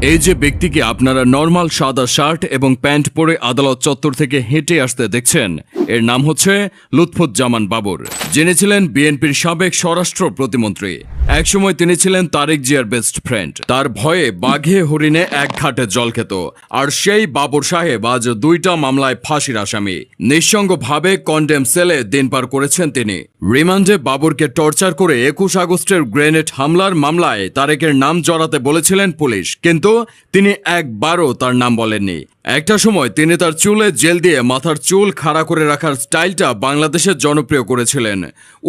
এই যে ব্যক্তিকে আপনারা নরমাল সাদা শার্ট এবং প্যান্ট পরে আদালত চত্বর থেকে হেঁটে আসতে দেখছেন, এর নাম হচ্ছে লুৎফুজ্জামান বাবর। যিনি ছিলেন বিএনপির সাবেক স্বরাষ্ট্র প্রতিমন্ত্রী। একসময় তিনি ছিলেন তারেক জিয়ার বেস্ট ফ্রেন্ড। তার ভয়ে বাঘে হরিণে এক ঘাটে জল খেত। আর সেই বাবর সাহেব আজ 2টা মামলায় ফাঁসির আসামি। নিঃসঙ্গভাবে কন্ডেম সেলে দিন পার করেছেন তিনি। রিমান্ডে বাবরকে টর্চার করে 21 আগস্টের গ্রেনেড হামলার মামলায় তারেকের নাম জড়াতে বলেছিলেন পুলিশ, কিন্তু তিনি একবারও তার নাম বলেননি। একটা সময় তিনি তার চুলে জেল দিয়ে মাথার চুল খাড়া করে রাখার স্টাইলটা বাংলাদেশে জনপ্রিয় করেছিলেন।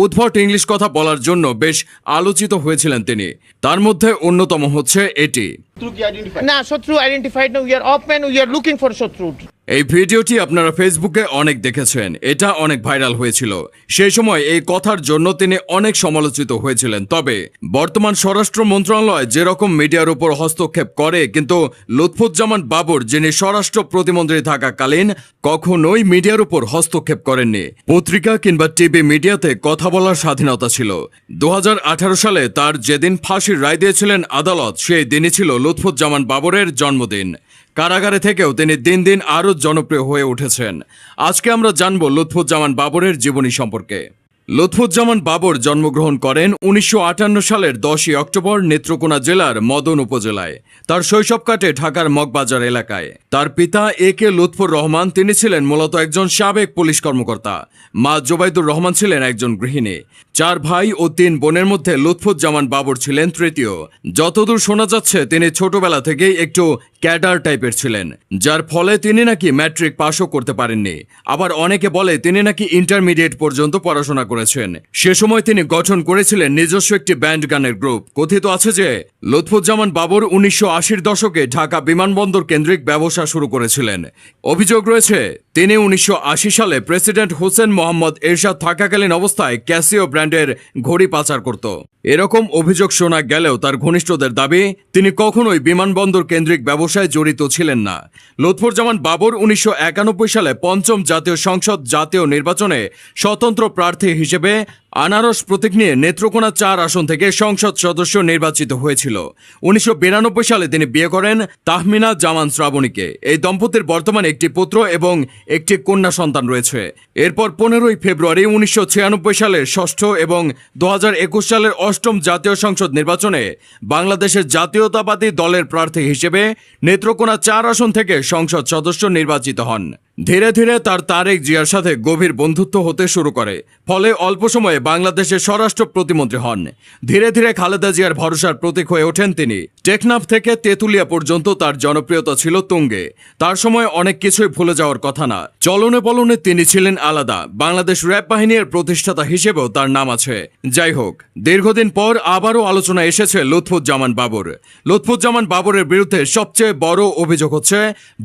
উদ্ভট ইংলিশ কথা বলার জন্য বেশ আলোচিত হয়েছিলেন তিনি। তার মধ্যে অন্যতম হচ্ছে এটি। না, শত্রু আইডেন্টিফাইড না, উই আর অপম্যান, we are looking for Shatru. এই ভিডিওটি আপনারা ফেসবুকে অনেক দেখেছেন। এটা অনেক ভাইরাল হয়েছিল। সেই সময় এই কথার জন্য তিনি অনেক সমালোচিত হয়েছিলেন। তবে বর্তমান স্বরাষ্ট্র মন্ত্রণালয় যেরকম মিডিয়ার উপর হস্তক্ষেপ করে, কিন্তু লুৎফুজ্জামান বাবর, যিনি স্বরাষ্ট্র প্রতিমন্ত্রী থাকাকালীন কখনোই মিডিয়ার উপর হস্তক্ষেপ করেননি। পত্রিকা কিংবা টিভি মিডিয়াতে কথা বলার স্বাধীনতা ছিল। 2018 সালে তার যেদিন ফাঁসির রায় দিয়েছিলেন আদালত, সেই দিনই ছিল লুৎফুজ্জামান বাবরের জন্মদিন। কারাগারে থেকেও তিনি দিন দিন আরও জনপ্রিয় হয়ে উঠেছেন। আজকে আমরা জানব লুৎফুজ্জামান বাবরের জীবনী সম্পর্কে। লুৎফুজ্জামান বাবর জন্মগ্রহণ করেন 1958 সালের 10 অক্টোবর নেত্রকোনা জেলার মদন উপজেলায়। তার শৈশব কাটে ঢাকার মগবাজার এলাকায়। তার পিতা একে লুৎফুর রহমান, তিনি ছিলেন মূলত একজন সাবেক পুলিশ কর্মকর্তা। মা জোবাইদুর রহমান ছিলেন একজন গৃহিণী। 4 ভাই ও 3 বোনের মধ্যে লুৎফুজ্জামান বাবর ছিলেন তৃতীয়। যতদূর শোনা যাচ্ছে তিনি ছোটবেলা থেকেই একটু ক্যাডার টাইপের ছিলেন, যার ফলে তিনি নাকি ম্যাট্রিক পাশও করতে পারেননি। আবার অনেকে বলে তিনি নাকি ইন্টারমিডিয়েট পর্যন্ত পড়াশোনা করেছেন। সে সময় তিনি গঠন করেছিলেন নিজস্ব একটি ব্যান্ড গানের গ্রুপ। কথিত আছে যে লুৎফুজ্জামান বাবর 1980-র দশকে ঢাকা বিমানবন্দর কেন্দ্রিক ব্যবসা শুরু করেছিলেন। অভিযোগ রয়েছে তিনি 1980 সালে প্রেসিডেন্ট হোসেন মোহাম্মদ এরশাদ থাকাকালীন অবস্থায় ক্যাসিও ব্র্যান্ডের ঘড়ি পাচার করত। এরকম অভিযোগ শোনা গেলেও তার ঘনিষ্ঠদের দাবি তিনি কখনোই বিমানবন্দর কেন্দ্রিক ব্যবসায় জড়িত ছিলেন না। লুৎফুজ্জামান বাবর 1991 সালে 5ম জাতীয় সংসদ জাতীয় নির্বাচনে স্বতন্ত্র প্রার্থী হিসেবে আনারস প্রতীক নিয়ে নেত্রকোনা 4 আসন থেকে সংসদ সদস্য নির্বাচিত হয়েছিল। 1992 সালে তিনি বিয়ে করেন তাহমিনা জামান শ্রাবণীকে। এই দম্পতির বর্তমানে একটি পুত্র এবং একটি কন্যা সন্তান রয়েছে। এরপর 15 ফেব্রুয়ারি 1996 সালের 6ষ্ঠ এবং 2021 সালের 8ম জাতীয় সংসদ নির্বাচনে বাংলাদেশের জাতীয়তাবাদী দলের প্রার্থী হিসেবে নেত্রকোনা 4 আসন থেকে সংসদ সদস্য নির্বাচিত হন। ধীরে ধীরে তার তারেক জিয়ার সাথে গভীর বন্ধুত্ব হতে শুরু করে, ফলে অল্প সময়ে বাংলাদেশের স্বরাষ্ট্র প্রতিমন্ত্রী হন। ধীরে ধীরে খালেদা জিয়ার ভরসার প্রতীক হয়ে ওঠেন তিনি। টেকনাফ থেকে তেঁতুলিয়া পর্যন্ত তার জনপ্রিয়তা ছিল তুঙ্গে। তার সময় অনেক কিছুই ভুলে যাওয়ার কথা না। চলনে পলনে তিনি ছিলেন আলাদা। বাংলাদেশ র্যাব বাহিনীর প্রতিষ্ঠাতা হিসেবেও তার নাম আছে। যাই হোক, দীর্ঘদিন পর আবারও আলোচনা এসেছে লুৎফুজ্জামান বাবর। লুৎফুজ্জামান বাবরের বিরুদ্ধে সবচেয়ে বড় অভিযোগ হচ্ছে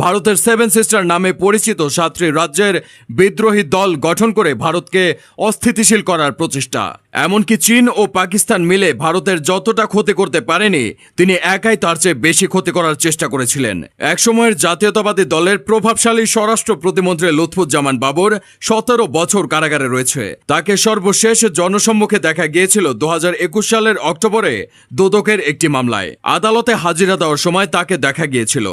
ভারতের 7 সিস্টার নামে পরিচিত 7টি রাজ্যের বিদ্রোহী দল গঠন করে ভারতকে অস্থিতিশীল করার প্রচেষ্টা। এমনকি চীন ও পাকিস্তান মিলে ভারতের যতটা ক্ষতি করতে পারেনি, তিনি একাই তার চেয়ে বেশি ক্ষতি করার চেষ্টা করেছিলেন। একসময়ের জাতীয়তাবাদী দলের প্রভাবশালী স্বরাষ্ট্র প্রতিমন্ত্রী লুৎফুজ্জামান বাবর 17 বছর কারাগারে রয়েছে। তাকে সর্বশেষ জনসম্মুখে দেখা গিয়েছিল 2021 সালের অক্টোবরে দোদকের একটি মামলায়। আদালতে হাজিরা দেওয়ার সময় তাকে দেখা গিয়েছিল।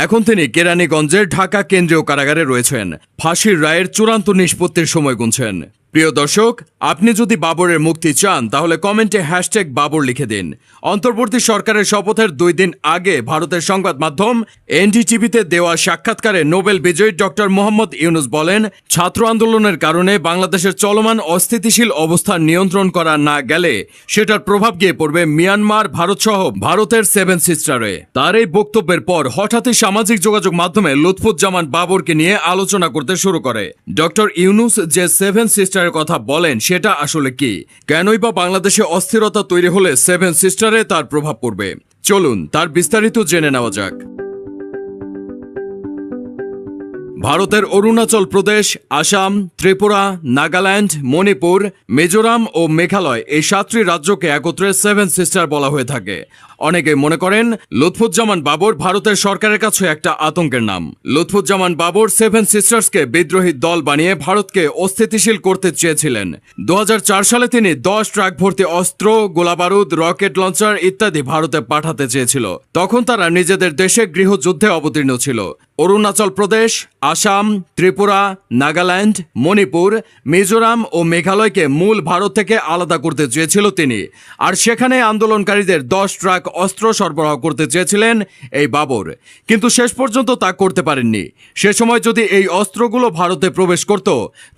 এখন তিনি কেরানীগঞ্জের ঢাকা কেন্দ্রীয় কারাগারে রয়েছেন। ফাঁসির রায়ের চূড়ান্ত নিষ্পত্তির সময় গুনছেন। প্রিয় দর্শক, আপনি যদি বাবরের মুক্তি চান তাহলে কমেন্টে #বাবর লিখে দিন। অন্তর্বর্তী সরকারের শপথের 2 দিন আগে ভারতের সংবাদ মাধ্যম এনডিটিভিতে দেওয়া সাক্ষাৎকারে নোবেল বিজয়ী ডক্টর মোহাম্মদ ইউনুস বলেন, ছাত্র আন্দোলনের কারণে বাংলাদেশের চলমান অস্থিতিশীল অবস্থা নিয়ন্ত্রণ করা না গেলে সেটার প্রভাব গিয়ে পড়বে মিয়ানমার, ভারত সহ ভারতের 7 সিস্টারে। তার এই বক্তব্যের পর হঠাৎই সামাজিক যোগাযোগ মাধ্যমে লুৎফুজ্জামান বাবরকে নিয়ে আলোচনা করতে শুরু করে। ডক্টর ইউনুস যে 7 সিস্টার কথা বলেন সেটা আসলে কি? কেনই বা বাংলাদেশে অস্থিরতা তৈরি হলে 7 সিস্টারে তার প্রভাব পড়বে? চলুন তার বিস্তারিত জেনে নেওয়া যাক। ভারতের অরুণাচল প্রদেশ, আসাম, ত্রিপুরা, নাগাল্যান্ড, মণিপুর, মিজোরাম ও মেঘালয়, এই 7টি রাজ্যকে একত্রে 7 সিস্টার বলা হয়ে থাকে। অনেকে মনে করেন লুৎফুজ্জামান বাবর ভারতের সরকারের কাছে একটা আতঙ্কের নাম। লুৎফুজ্জামান বাবর সেভেন সিস্টার্সকে বিদ্রোহী দল বানিয়ে ভারতকে অস্থিতিশীল করতে চেয়েছিলেন। 2004 সালে তিনি 10 ট্রাক ভর্তি অস্ত্র, গোলাবারুদ, রকেট লঞ্চার ইত্যাদি ভারতে পাঠাতে চেয়েছিল। তখন তারা নিজেদের দেশে গৃহযুদ্ধে অবতীর্ণ ছিল। অরুণাচল প্রদেশ, আসাম, ত্রিপুরা, নাগাল্যান্ড, মণিপুর, মিজোরাম ও মেঘালয়কে মূল ভারত থেকে আলাদা করতে চেয়েছিল তিনি। আর সেখানে আন্দোলনকারীদের 10 ট্রাক অস্ত্র সরবরাহ করতে চেয়েছিলেন এই বাবর, কিন্তু শেষ পর্যন্ত তা করতে পারেননি। সে সময় যদি এই অস্ত্রগুলো ভারতে প্রবেশ করত,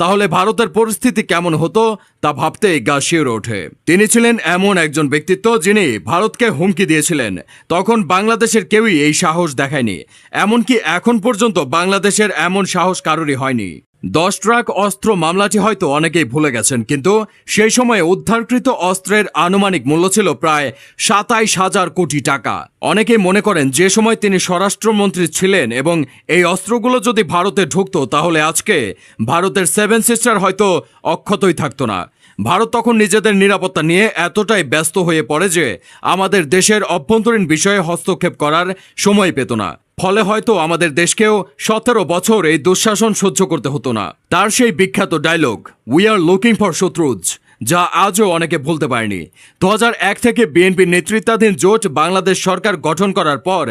তাহলে ভারতের পরিস্থিতি কেমন হতো তা ভাবতেই গা শিউরে ওঠে। তিনি ছিলেন এমন একজন ব্যক্তিত্ব যিনি ভারতকে হুমকি দিয়েছিলেন। তখন বাংলাদেশের কেউই এই সাহস দেখায়নি, এমনকি এখন পর্যন্ত বাংলাদেশের এমন সাহস কারোরই হয়নি। 10 ট্রাক অস্ত্র মামলাটি হয়তো অনেকেই ভুলে গেছেন, কিন্তু সেই সময়ে উদ্ধারকৃত অস্ত্রের আনুমানিক মূল্য ছিল প্রায় 27,000 কোটি টাকা। অনেকেই মনে করেন যে সময় তিনি স্বরাষ্ট্রমন্ত্রী ছিলেন এবং এই অস্ত্রগুলো যদি ভারতে ঢুকতো, তাহলে আজকে ভারতের সেভেন সিস্টার হয়তো অক্ষতই থাকতো না। ভারত তখন নিজেদের নিরাপত্তা নিয়ে এতটাই ব্যস্ত হয়ে পড়ে যে আমাদের দেশের অভ্যন্তরীণ বিষয়ে হস্তক্ষেপ করার সময় পেত না। ফলে হয়তো আমাদের দেশকেও 17 বছর এই দুঃশাসন সহ্য করতে হতো না। তার সেই বিখ্যাত ডায়লগ, উই আর লুকিং ফর শত্রুজ, যা আজও অনেকে ভুলতে পারেনি। 2001 থেকে বিএনপি নেতৃত্বাধীন জোট বাংলাদেশ সরকার গঠন করার পর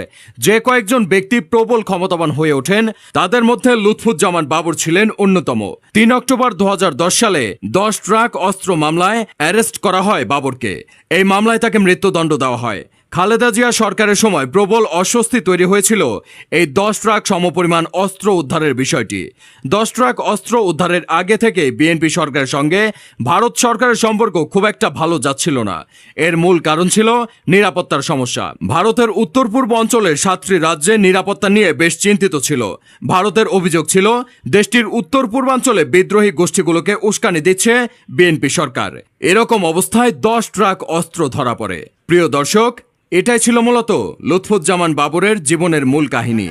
যে কয়েকজন ব্যক্তি প্রবল ক্ষমতাবান হয়ে ওঠেন, তাদের মধ্যে লুৎফুজ্জামান বাবর ছিলেন অন্যতম। 3 অক্টোবর 2010 সালে 10 ট্রাক অস্ত্র মামলায় অ্যারেস্ট করা হয় বাবরকে। এই মামলায় তাকে মৃত্যুদণ্ড দেওয়া হয়। খালেদা জিয়া সরকারের সময় প্রবল অস্বস্তি তৈরি হয়েছিল এই 10 ট্রাক সমপরিমাণ অস্ত্র উদ্ধারের বিষয়টি। 10 ট্রাক অস্ত্র উদ্ধারের আগে থেকে বিএনপি সরকারের সঙ্গে ভারত সরকারের সম্পর্ক খুব একটা ভালো যাচ্ছিল না। এর মূল কারণ ছিল নিরাপত্তার সমস্যা। ভারতের উত্তর পূর্ব অঞ্চলের 7টি রাজ্যে নিরাপত্তা নিয়ে বেশ চিন্তিত ছিল। ভারতের অভিযোগ ছিল দেশটির উত্তর পূর্বাঞ্চলে বিদ্রোহী গোষ্ঠীগুলোকে উস্কানি দিচ্ছে বিএনপি সরকার। এরকম অবস্থায় 10 ট্রাক অস্ত্র ধরা পড়ে। প্রিয় দর্শক, এটাই ছিল মূলত লুৎফুজ্জামান বাবরের জীবনের মূল কাহিনী।